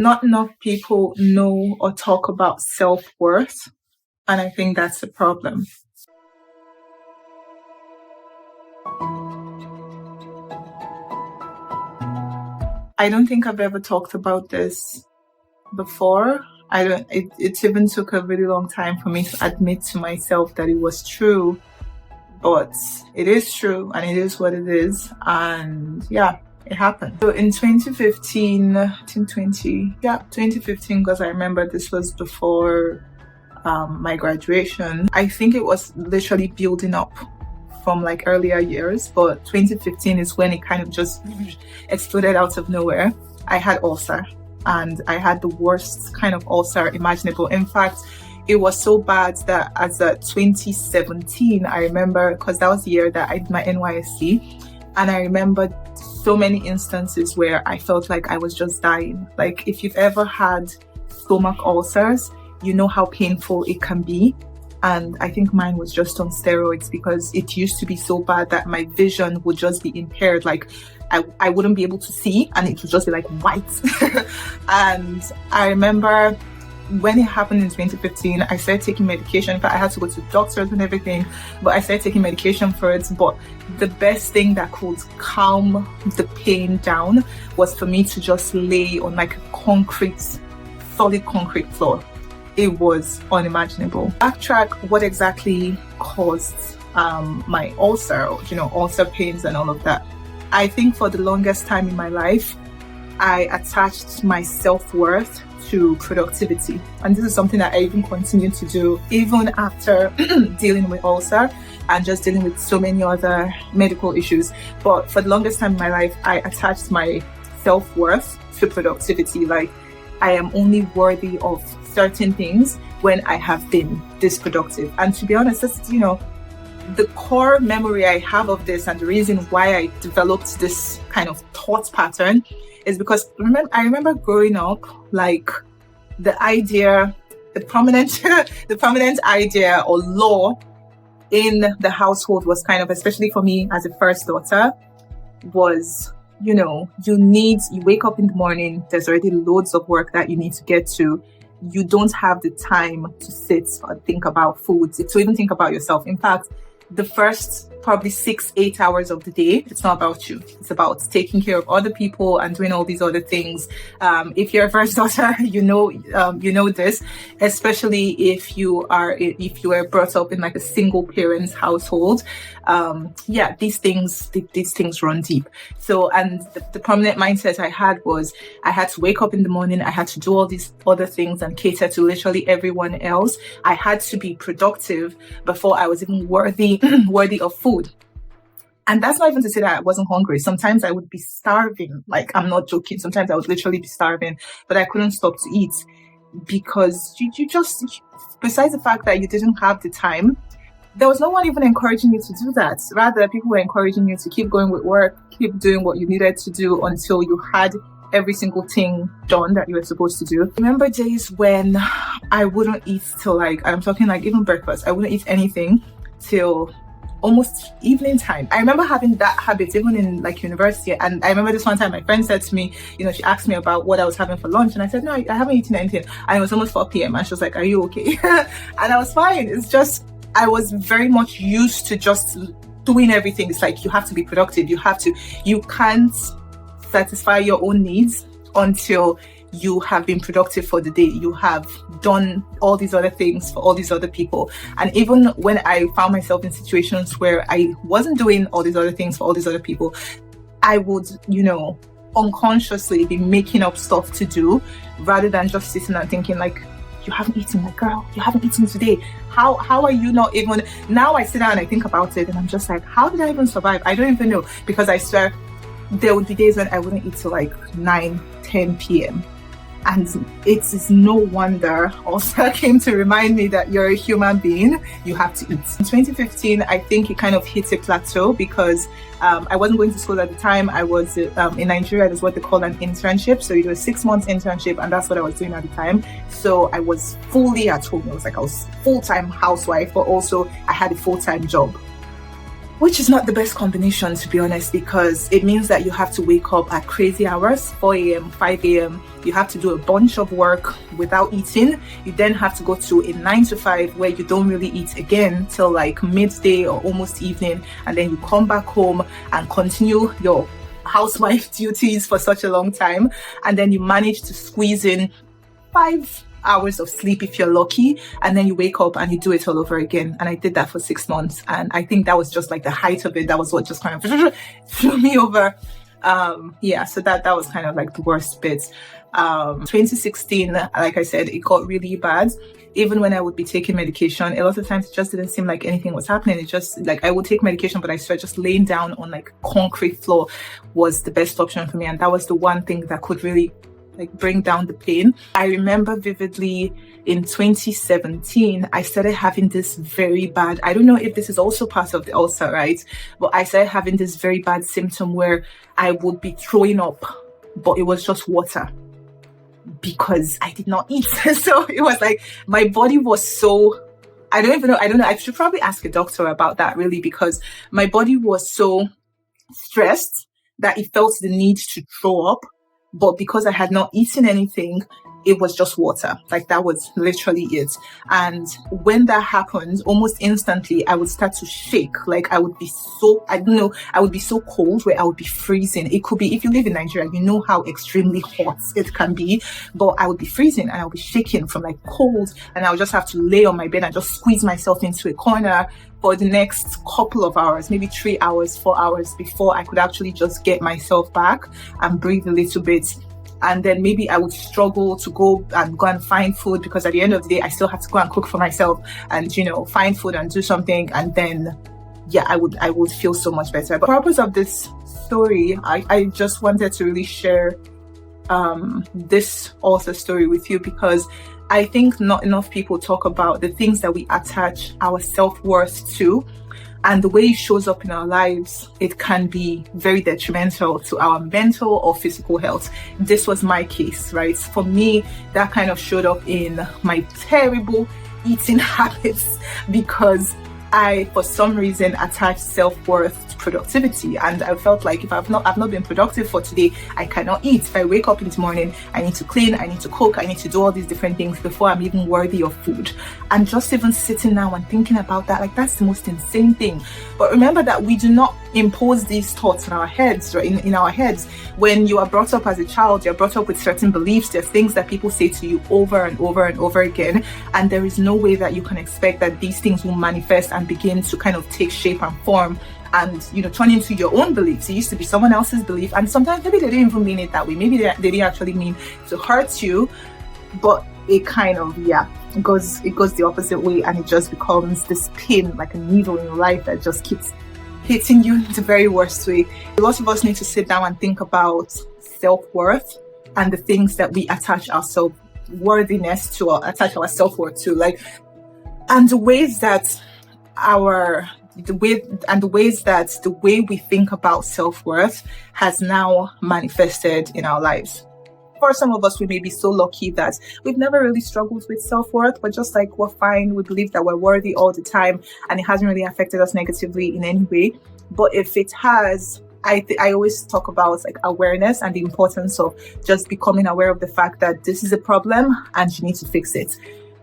Not enough people know or talk about self-worth, and I think that's the problem. I don't think I've ever talked about this before. It even took a really long time for me to admit to myself that it was true, but it is true and it is what it is. And yeah, it happened. So in 2015, 2015, because I remember this was before my graduation. I think it was literally building up from like earlier years, but 2015 is when it kind of just exploded out of nowhere. I had ulcer, and I had the worst kind of ulcer imaginable. In fact, it was so bad that as a 2017, I remember, because that was the year that I did my NYSC, and I remember so many instances where I felt like I was just dying. Like, if you've ever had stomach ulcers, you know how painful it can be. And I think mine was just on steroids, because it used to be so bad that my vision would just be impaired. Like, I wouldn't be able to see, and it would just be like white. And I remember when it happened in 2015, I started taking medication. In fact, I had to go to doctors and everything, but I started taking medication for it. But the best thing that could calm the pain down was for me to just lay on like a solid concrete floor. It was unimaginable. Backtrack, what exactly caused my ulcer, ulcer pains and all of that. I think for the longest time in my life, I attached my self-worth to productivity. And this is something that I even continue to do, even after dealing with ulcer and just dealing with so many other medical issues. But for the longest time in my life, I attached my self-worth to productivity. Like, I am only worthy of certain things when I have been this productive. And to be honest, that's, the core memory I have of this, and the reason why I developed this kind of thought pattern is because I remember growing up, like, the prominent idea or law in the household was kind of, especially for me as a first daughter, was, you wake up in the morning, there's already loads of work that you need to get to. You don't have the time to sit or think about food, to even think about yourself. In fact, the first probably 6-8 hours of the day, it's not about you. It's about taking care of other people and doing all these other things. If you're a first daughter, you know this, especially if you were brought up in like a single parent's household. These things run deep. So, and the prominent mindset I had was I had to wake up in the morning, I had to do all these other things and cater to literally everyone else. I had to be productive before I was even worthy of food. And that's not even to say that I wasn't hungry. Sometimes I would be starving. Like, I'm not joking. Sometimes I would literally be starving, but I couldn't stop to eat because you just, besides the fact that you didn't have the time, there was no one even encouraging you to do that. Rather, people were encouraging you to keep going with work, keep doing what you needed to do until you had every single thing done that you were supposed to do. I remember days when I wouldn't eat till like, I'm talking like even breakfast, I wouldn't eat anything till almost evening time. I remember having that habit even in like university. And I remember this one time my friend said to me, she asked me about what I was having for lunch, and I said, no, I haven't eaten anything. And it was almost 4 p.m. and she was like, are you okay? And I was fine. It's just, I was very much used to just doing everything. It's like, you have to be productive. You can't satisfy your own needs until you have been productive for the day. You have done all these other things for all these other people. And even when I found myself in situations where I wasn't doing all these other things for all these other people, I would, unconsciously be making up stuff to do rather than just sitting and thinking like, you haven't eaten, like, girl, you haven't eaten today. How are you not even? Now I sit down and I think about it and I'm just like, how did I even survive? I don't even know, because I swear there would be days when I wouldn't eat till like 9-10 p.m. And it is no wonder also came to remind me that you're a human being, you have to eat. In 2015, I think it kind of hit a plateau because I wasn't going to school at the time. I was in Nigeria, that's what they call an internship. So it was 6 months internship, and that's what I was doing at the time. So I was fully at home. It was like I was full-time housewife, but also I had a full-time job. which is not the best combination, to be honest, because it means that you have to wake up at crazy hours, 4 a.m., 5 a.m. You have to do a bunch of work without eating. You then have to go to a 9 to 5 where you don't really eat again till like midday or almost evening. And then you come back home and continue your housewife duties for such a long time. And then you manage to squeeze in 5 hours of sleep if you're lucky, and then you wake up and you do it all over again. And I did that for 6 months, and I think that was just like the height of it. That was what just kind of threw me over. So that was kind of like the worst bit. 2016, like I said, it got really bad. Even when I would be taking medication, a lot of times it just didn't seem like anything was happening. It just like I would take medication, but I swear just laying down on like concrete floor was the best option for me. And that was the one thing that could really like bring down the pain. I remember vividly in 2017, I started having this very bad, I don't know if this is also part of the ulcer, right? But I started having this very bad symptom where I would be throwing up, but it was just water because I did not eat. So it was like, my body was so, I don't know. I should probably ask a doctor about that really, because my body was so stressed that it felt the need to throw up. But because I had not eaten anything, it was just water. Like that was literally it. And when that happened, almost instantly, I would start to shake. Like I would be so, I would be so cold where I would be freezing. It could be, if you live in Nigeria, you know how extremely hot it can be. But I would be freezing and I would be shaking from like cold. And I would just have to lay on my bed and just squeeze myself into a corner for the next couple of hours, maybe 3 hours, 4 hours before I could actually just get myself back and breathe a little bit. And then maybe I would struggle to go and find food, because at the end of the day, I still had to go and cook for myself and, find food and do something. And then, I would feel so much better. But the purpose of this story, I just wanted to really share this author story with you, because I think not enough people talk about the things that we attach our self-worth to, and the way it shows up in our lives. It can be very detrimental to our mental or physical health. This was my case, right? For me, that kind of showed up in my terrible eating habits, because I, for some reason, attached self-worth to productivity. And I felt like if I've not been productive for today, I cannot eat. If I wake up in the morning, I need to clean, I need to cook, I need to do all these different things before I'm even worthy of food. And just even sitting now and thinking about that, like that's the most insane thing. But remember that we do not impose these thoughts in our heads, right? In our heads. When you are brought up as a child, you're brought up with certain beliefs. There's things that people say to you over and over and over again. And there is no way that you can expect that these things will manifest and begin to kind of take shape and form and turn into your own beliefs. It used to be someone else's belief, and sometimes maybe they didn't even mean it that way. Maybe they didn't actually mean to hurt you, but it kind of it goes the opposite way, and it just becomes this pin, like a needle in your life that just keeps hitting you in the very worst way. A lot of us need to sit down and think about self-worth and the things that we attach our self-worthiness to, or attach our self-worth to, like, and the ways that the way we think about self-worth has now manifested in our lives. For some of us, we may be so lucky that we've never really struggled with self-worth. We're just like, we're fine. We believe that we're worthy all the time, and it hasn't really affected us negatively in any way. But if it has, I always talk about like awareness and the importance of just becoming aware of the fact that this is a problem and you need to fix it.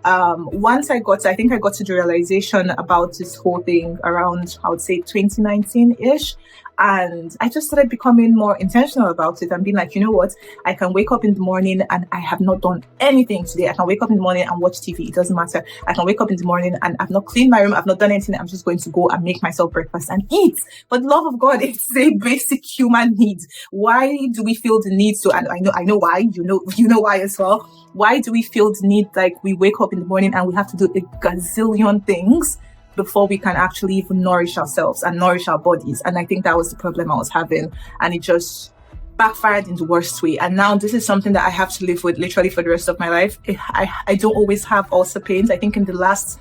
Once I got to the realization about this whole thing around, I would say 2019-ish. And I just started becoming more intentional about it and being like, you know what? I can wake up in the morning and I have not done anything today. I can wake up in the morning and watch TV. It doesn't matter. I can wake up in the morning and I've not cleaned my room. I've not done anything. I'm just going to go and make myself breakfast and eat. But love of God, it's a basic human need. Why do we feel the need to, and I know why, you know why as well. Why do we feel the need, like we wake up in the morning and we have to do a gazillion things before we can actually even nourish ourselves and nourish our bodies? And I think that was the problem I was having, and it just backfired in the worst way. And now this is something that I have to live with literally for the rest of my life. I don't always have ulcer pains. I think in the last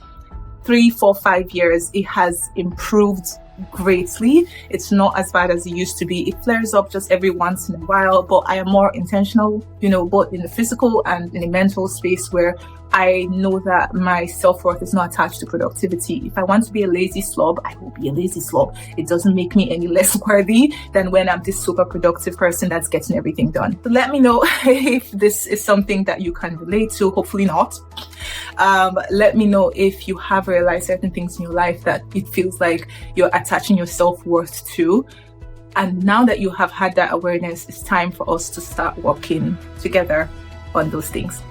3, 4, 5 years, it has improved greatly. It's not as bad as it used to be. It flares up just every once in a while, but I am more intentional, both in the physical and in the mental space, where I know that my self-worth is not attached to productivity. If I want to be a lazy slob, I will be a lazy slob. It doesn't make me any less worthy than when I'm this super productive person that's getting everything done. So let me know if this is something that you can relate to. Hopefully not. Let me know if you have realized certain things in your life that it feels like you're attaching your self-worth to. And now that you have had that awareness, it's time for us to start working together on those things.